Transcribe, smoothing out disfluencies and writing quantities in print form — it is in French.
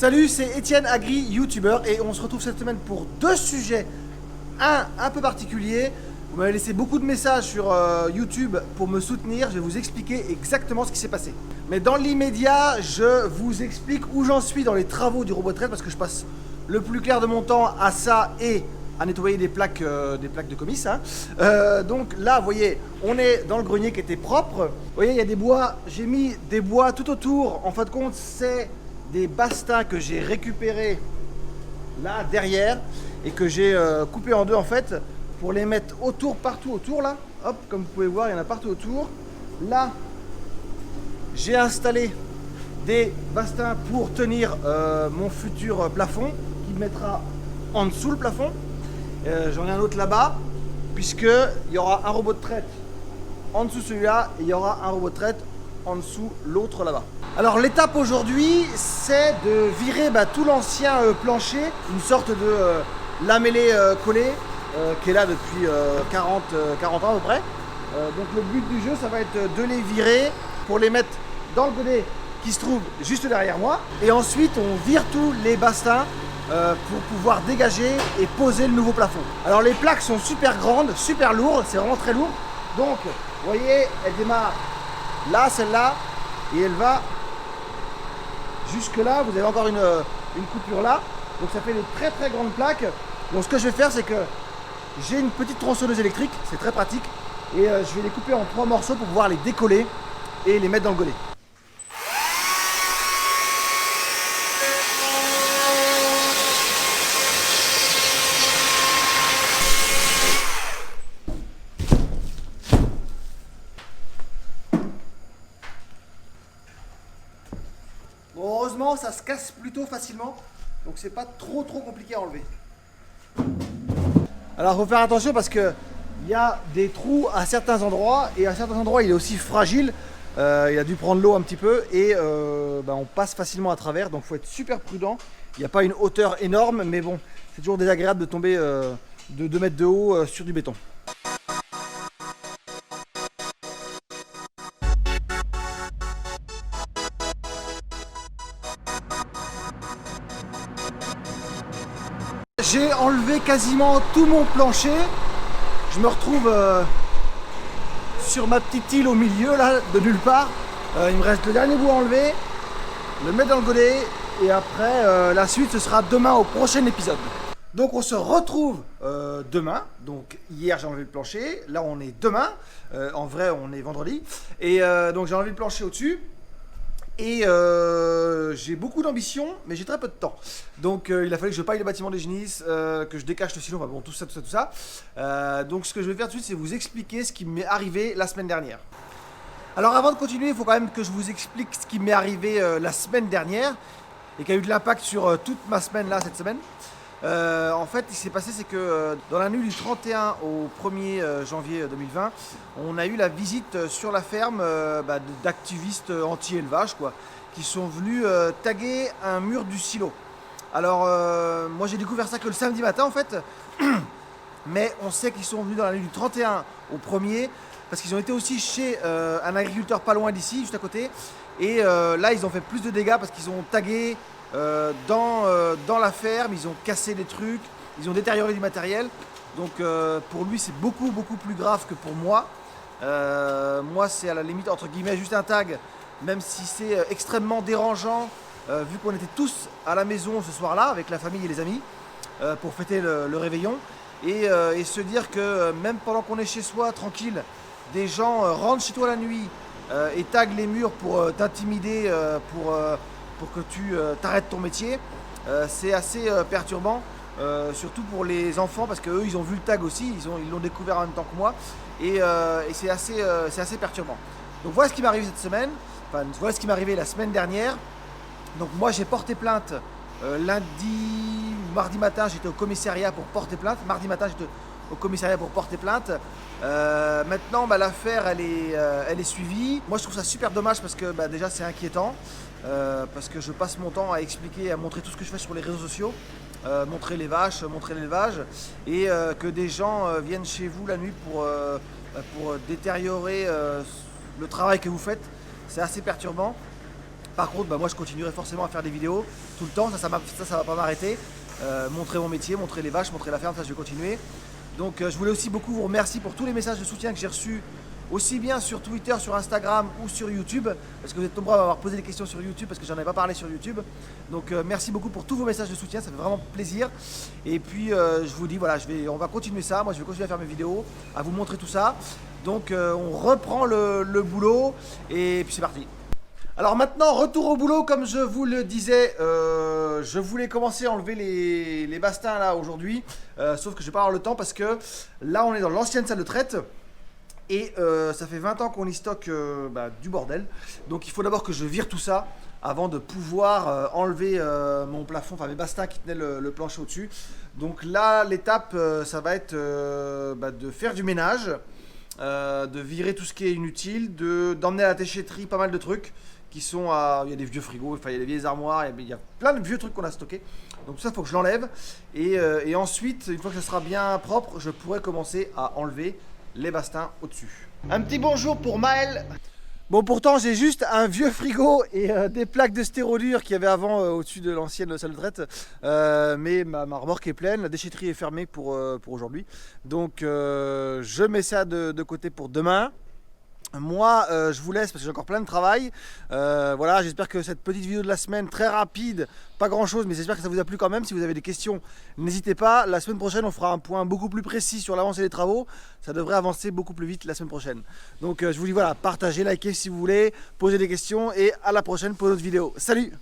Salut, c'est Étienne Agri, youtubeur, et on se retrouve cette semaine pour deux sujets. Un peu particulier. Vous m'avez laissé beaucoup de messages sur YouTube pour me soutenir. Je vais vous expliquer exactement ce qui s'est passé. Mais dans l'immédiat, je vous explique où j'en suis dans les travaux du robot de traite parce que je passe le plus clair de mon temps à ça et à nettoyer des plaques de comice. Donc là, vous voyez, on est dans le grenier qui était propre. Vous voyez, il y a des bois. J'ai mis des bois tout autour. En fin de compte, c'est des bastins que j'ai récupérés là derrière et que j'ai coupé en deux en fait pour les mettre autour, partout autour là. Hop, comme vous pouvez voir, il y en a partout autour. Là, j'ai installé des bastins pour tenir mon futur plafond qui mettra en dessous le plafond. J'en ai un autre là-bas, puisqu'il y aura un robot de traite en dessous celui-là et il y aura un robot de traite en dessous l'autre là-bas. Alors l'étape aujourd'hui, c'est de virer tout l'ancien plancher, une sorte de lamellé collé qui est là depuis 40 ans à peu près. Donc le but du jeu, ça va être de les virer pour les mettre dans le godet qui se trouve juste derrière moi. Et ensuite, on vire tous les bastins pour pouvoir dégager et poser le nouveau plafond. Alors les plaques sont super grandes, super lourdes, c'est vraiment très lourd. Donc, vous voyez, elle démarre là, celle-là, et elle va jusque là. Vous avez encore une coupure là, donc ça fait des très grandes plaques. Donc ce que je vais faire, c'est que j'ai une petite tronçonneuse électrique, c'est très pratique, et je vais les couper en 3 morceaux pour pouvoir les décoller et les mettre dans le godet. Bon, heureusement, ça se casse plutôt facilement, donc c'est pas trop compliqué à enlever. Alors, il faut faire attention parce que il y a des trous à certains endroits et à certains endroits, il est aussi fragile. Il a dû prendre l'eau un petit peu et on passe facilement à travers, donc il faut être super prudent. Il n'y a pas une hauteur énorme, mais bon, c'est toujours désagréable de tomber de 2 mètres de haut sur du béton. J'ai enlevé quasiment tout mon plancher. Je me retrouve sur ma petite île au milieu, là, de nulle part. Il me reste le dernier bout à enlever, le mettre dans le godet, et après, la suite, ce sera demain au prochain épisode. Donc on se retrouve demain. Donc hier j'ai enlevé le plancher, là on est demain. En vrai on est vendredi. Et donc j'ai enlevé le plancher au-dessus. Et j'ai beaucoup d'ambition, mais j'ai très peu de temps. Donc il a fallu que je paille le bâtiment des génisses, que je décache le silo, bon, tout ça. Donc ce que je vais faire tout de suite, c'est vous expliquer ce qui m'est arrivé la semaine dernière. Alors avant de continuer, il faut quand même que je vous explique ce qui m'est arrivé la semaine dernière et qui a eu de l'impact sur toute ma semaine là, cette semaine. En fait, ce qui s'est passé, c'est que dans la nuit du 31 au 1er janvier 2020, on a eu la visite sur la ferme d'activistes anti-élevage qui sont venus taguer un mur du silo. Alors, moi j'ai découvert ça que le samedi matin en fait, mais on sait qu'ils sont venus dans la nuit du 31 au 1er parce qu'ils ont été aussi chez un agriculteur pas loin d'ici, juste à côté, et là ils ont fait plus de dégâts parce qu'ils ont tagué dans la ferme, ils ont cassé des trucs, ils ont détérioré du matériel. Donc pour lui c'est beaucoup plus grave que pour moi. Moi c'est à la limite entre guillemets juste un tag, même si c'est extrêmement dérangeant vu qu'on était tous à la maison ce soir-là avec la famille et les amis pour fêter le réveillon et se dire que même pendant qu'on est chez soi tranquille, des gens rentrent chez toi la nuit et taguent les murs pour t'intimider, pour que tu t'arrêtes ton métier, c'est assez perturbant, surtout pour les enfants parce qu'eux ils ont vu le tag aussi, ils l'ont découvert en même temps que moi et c'est assez perturbant. Donc voilà ce qui m'est arrivé cette semaine, enfin voilà ce qui m'est arrivé la semaine dernière. Donc moi j'ai porté plainte mardi matin j'étais au commissariat pour porter plainte, mardi matin j'étais au commissariat pour porter plainte. Maintenant l'affaire elle est suivie. Moi je trouve ça super dommage parce que déjà c'est inquiétant, parce que je passe mon temps à expliquer, à montrer tout ce que je fais sur les réseaux sociaux, montrer les vaches, montrer l'élevage, et que des gens viennent chez vous la nuit pour détériorer le travail que vous faites, c'est assez perturbant. Par contre, bah, moi je continuerai forcément à faire des vidéos tout le temps, ça va pas m'arrêter. Montrer mon métier, montrer les vaches, montrer la ferme, ça je vais continuer. Donc je voulais aussi beaucoup vous remercier pour tous les messages de soutien que j'ai reçus, aussi bien sur Twitter, sur Instagram ou sur YouTube, parce que vous êtes nombreux à m'avoir posé des questions sur YouTube, parce que j'en ai pas parlé sur YouTube. Donc merci beaucoup pour tous vos messages de soutien, ça fait vraiment plaisir. Et puis je vous dis, voilà, on va continuer ça, moi je vais continuer à faire mes vidéos, à vous montrer tout ça. Donc on reprend le boulot, et puis c'est parti. Alors maintenant, retour au boulot, comme je vous le disais, je voulais commencer à enlever les bastins là aujourd'hui, sauf que je vais pas avoir le temps parce que là on est dans l'ancienne salle de traite et ça fait 20 ans qu'on y stocke du bordel. Donc il faut d'abord que je vire tout ça avant de pouvoir enlever mon plafond, enfin mes bastins qui tenaient le plancher au-dessus. Donc là l'étape ça va être de faire du ménage, de virer tout ce qui est inutile, d'emmener à la déchetterie pas mal de trucs qui sont il y a des vieux frigos, enfin il y a des vieilles armoires, il y a plein de vieux trucs qu'on a stockés. Donc tout ça, il faut que je l'enlève. Et ensuite, une fois que ce sera bien propre, je pourrai commencer à enlever les bastins au-dessus. Un petit bonjour pour Maël. Bon, pourtant, j'ai juste un vieux frigo et des plaques de stérolure qu'il y avait avant au-dessus de l'ancienne salle de traite. Mais ma remorque est pleine, la déchetterie est fermée pour aujourd'hui. Donc, je mets ça de côté pour demain. Moi je vous laisse parce que j'ai encore plein de travail. Voilà, j'espère que cette petite vidéo de la semaine, très rapide, pas grand chose, mais j'espère que ça vous a plu quand même. Si vous avez des questions, n'hésitez pas. La semaine prochaine, on fera un point beaucoup plus précis sur l'avancée des travaux. Ça devrait avancer beaucoup plus vite la semaine prochaine. Donc je vous dis voilà, partagez, likez si vous voulez, posez des questions et à la prochaine pour une autre vidéo. Salut!